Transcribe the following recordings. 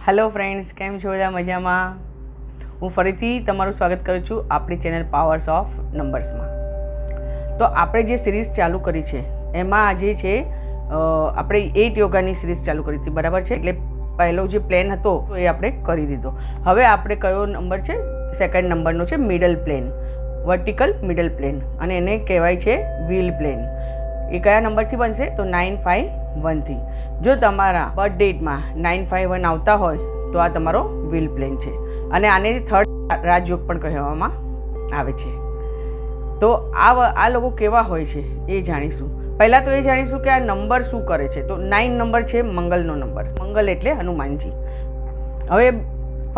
Hello friends, કેમ છો? બધા મજામાં? હું ફરીથી તમારું સ્વાગત કરું છું આપણી ચેનલ પાવર્સ ઓફ નંબર્સમાં. તો આપણે જે સિરીઝ ચાલુ કરી છે એમાં આજે છે આપણે 8 યોગાની સિરીઝ ચાલુ કરી હતી, બરાબર છે? એટલે પહેલો જે પ્લેન હતો એ આપણે કરી દીધો. હવે આપણે કયો નંબર છે? સેકન્ડ નંબરનો છે middle plane, vertical middle plane, અને એને કહેવાય છે વ્હીલ પ્લેન. એ કયા નંબરથી બનશે? તો 951થી. જો તમારા બર્થ ડેટમાં 951 આવતા હોય તો આ તમારો વ્હીલ પ્લેન છે, અને આને થર્ડ રાજયોગ પણ કહેવામાં આવે છે. તો આ લોકો કેવા હોય છે એ જાણીશું. પહેલાં તો એ જાણીશું કે આ નંબર શું કરે છે. તો 9 નંબર છે મંગલનો નંબર. મંગલ એટલે હનુમાનજી. હવે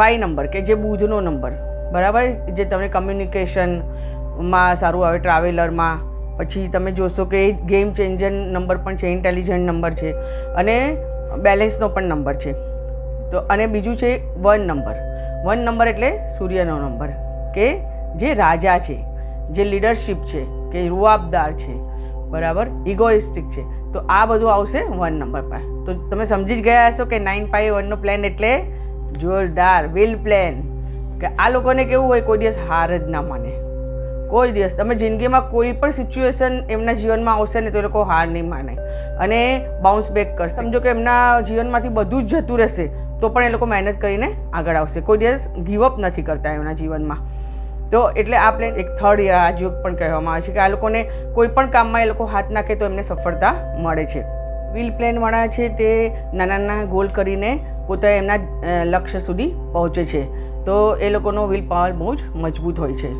5 નંબર કે જે બુધનો નંબર, બરાબર, જે તમને કમ્યુનિકેશનમાં સારું આવે, ટ્રાવેલરમાં. પછી તમે જોશો કે ગેમ ચેન્જર નંબર પણ છે, ઇન્ટેલિજન્ટ નંબર છે, અને બેલેન્સનો પણ નંબર છે. તો અને બીજું છે 1 નંબર. 1 નંબર એટલે સૂર્યનો નંબર, કે જે રાજા છે, જે લીડરશિપ છે, કે રૂઆબદાર છે, બરાબર, ઇગોઇસ્ટિક છે. તો આ બધું આવશે 1 નંબર પર. તો તમે સમજી જ ગયા હશો કે 951નો પ્લાન એટલે જોરદાર વ્હીલ પ્લેન. કે આ લોકોને કેવું હોય, કોઈ દિવસ હાર જ ના માને. કોઈ દિવસ તમે જિંદગીમાં કોઈ પણ સિચ્યુએશન એમના જીવનમાં આવશે ને તો એ લોકો હાર નહીં માને અને બાઉન્સ બેક કરશે. સમજો કે એમના જીવનમાંથી બધું જ જતું રહેશે તો પણ એ લોકો મહેનત કરીને આગળ આવશે. કોઈ દિવસ ગીવઅપ નથી કરતા એમના જીવનમાં. તો એટલે આ પ્લેન એક થર્ડ રાજયોગ પણ કહેવામાં આવે છે, કે આ લોકોને કોઈ પણ કામમાં એ લોકો હાથ નાખે તો એમને સફળતા મળે છે. વ્હીલ પ્લેનવાળા છે તે નાના નાના ગોલ કરીને પોતે એમના લક્ષ્ય સુધી પહોંચે છે. તો એ લોકોનો વ્હીલ પાવર બહુ જ મજબૂત હોય છે.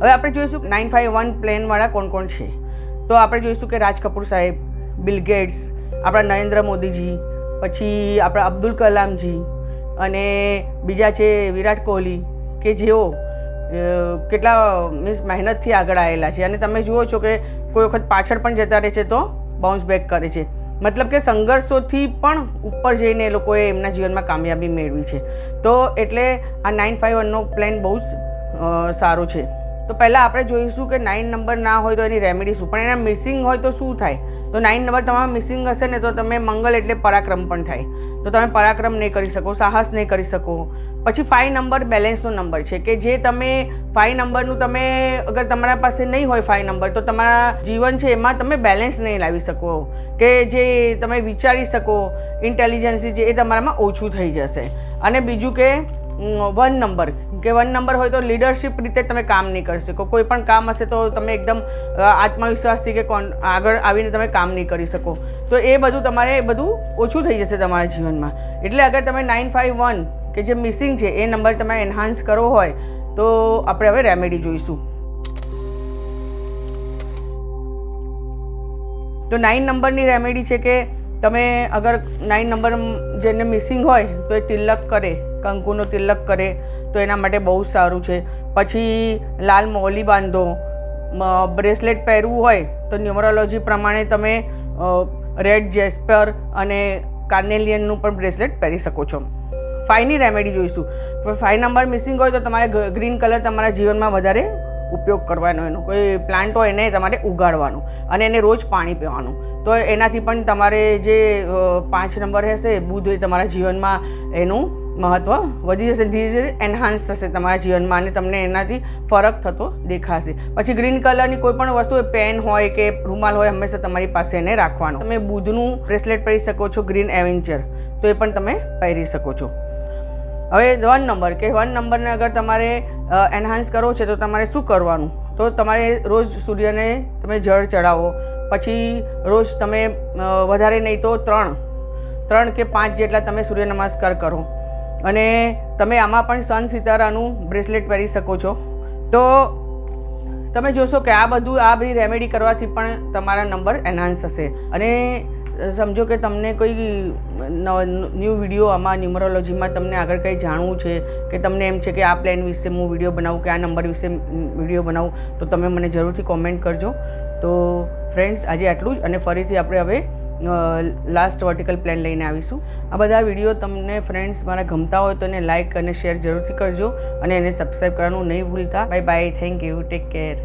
હવે આપણે જોઈશું 951 પ્લેનવાળા કોણ કોણ છે. તો આપણે જોઈશું કે રાજ કપૂર સાહેબ, બિલ ગેટ્સ, આપણા નરેન્દ્ર મોદીજી, પછી આપણા અબ્દુલ કલામજી, અને બીજા છે વિરાટ કોહલી, કે જેઓ કેટલા મહેનતથી આગળ આવેલા છે. અને તમે જુઓ છો કે કોઈ વખત પાછળ પણ જતા રહે છે તો બાઉન્સ બેક કરે છે. મતલબ કે સંઘર્ષોથી પણ ઉપર જઈને એ લોકોએ એમના જીવનમાં કામયાબી મેળવી છે. તો એટલે આ 951નો પ્લાન બહુ જ સારો છે. તો પહેલાં આપણે જોઈશું કે 9 નંબર ના હોય તો એની રેમેડી શું, પણ એના મિસિંગ હોય તો શું થાય. તો 9 નંબર તમારા મિસિંગ હશે ને તો તમે મંગલ એટલે પરાક્રમ પણ થાય, તો તમે પરાક્રમ નહીં કરી શકો, સાહસ નહીં કરી શકો. પછી 5 નંબર બેલેન્સનો નંબર છે, કે જે તમે 5 નંબરનું તમે અગર તમારા પાસે નહીં હોય 5 નંબર તો તમારા જીવન છે એમાં તમે બેલેન્સ નહીં લાવી શકો, કે જે તમે વિચારી શકો, ઇન્ટેલિજન્સી છે એ તમારામાં ઓછું થઈ જશે. અને બીજું કે 1 નંબર, કે 1 નંબર હોય તો લીડરશિપ રીતે તમે કામ નહીં કરી શકો. કોઈ પણ કામ હશે તો તમે એકદમ આત્મવિશ્વાસથી કે આગળ આવીને તમે કામ નહીં કરી શકો. તો એ બધું તમારે બધું ઓછું થઈ જશે તમારા જીવનમાં. એટલે અગર તમે 951 કે જે મિસિંગ છે એ નંબર તમે એન્હાન્સ કરવો હોય તો આપણે હવે રેમેડી જોઈશું. તો 9 નંબરની રેમેડી છે કે તમે અગર 9 નંબર જેને મિસિંગ હોય તો એ તિલક કરે, કંકુનો તિલક કરે તો એના માટે બહુ સારું છે. પછી લાલ મોલી બાંધો, બ્રેસલેટ પહેરવું હોય તો ન્યુમરોલોજી પ્રમાણે તમે રેડ જેસ્પર અને કાર્નેલિયનનું પણ બ્રેસલેટ પહેરી શકો છો. 5ની રેમેડી જોઈશું. 5 નંબર મિસિંગ હોય તો તમારે ગ્રીન કલર તમારા જીવનમાં વધારે ઉપયોગ કરવાનો. એનો કોઈ પ્લાન્ટ હોય એને તમારે ઉગાડવાનું અને એને રોજ પાણી પીવાનું. તો એનાથી પણ તમારે જે 5 નંબર હશે બુધ એ તમારા જીવનમાં એનું મહત્ત્વ વધી જશે, ધીરે ધીરે એન્હાન્સ થશે તમારા જીવનમાં અને તમને એનાથી ફરક થતો દેખાશે. પછી ગ્રીન કલરની કોઈ પણ વસ્તુ, પેન હોય કે રૂમાલ હોય, હંમેશા તમારી પાસે એને રાખવાનો. તમે બુધનું બ્રેસલેટ પહેરી શકો છો, ગ્રીન એવેન્ચર, તો એ પણ તમે પહેરી શકો છો. હવે 1 નંબર, કે 1 નંબરને અગર તમારે એન્હાન્સ કરવો છે તો તમારે શું કરવાનું? તો તમારે રોજ સૂર્યને તમે જળ ચડાવો. પછી રોજ તમે વધારે નહીં તો 3 કે 5 જેટલા તમે સૂર્ય નમસ્કાર કરો. અને તમે આમાં પણ સન સિતારાનું બ્રેસલેટ પહેરી શકો છો. તો તમે જોશો કે આ બધી રેમેડી કરવાથી પણ તમારા નંબર એન્હાન્સ થશે. અને સમજો કે તમને કોઈ ન્યૂ વિડીયો આમાં ન્યુમરોલોજીમાં તમને આગળ કંઈ જાણવું છે, કે તમને એમ છે કે આ પ્લેન વિશે હું વિડીયો બનાવું, કે આ નંબર વિશે વિડીયો બનાવું, તો તમે મને જરૂરથી કોમેન્ટ કરજો. તો ફ્રેન્ડ્સ, આજે આટલું જ. અને ફરીથી આપણે હવે લાસ્ટ વર્ટિકલ પ્લેન લઈને આવીશું. આ બધા વિડીયો તમને ફ્રેન્ડ્સ મારા ગમતા હોય તો એને લાઇક અને શેર જરૂરથી કરજો, અને એને સબસ્ક્રાઈબ કરવાનું નહીં ભૂલતા. Bye bye, thank you, take care.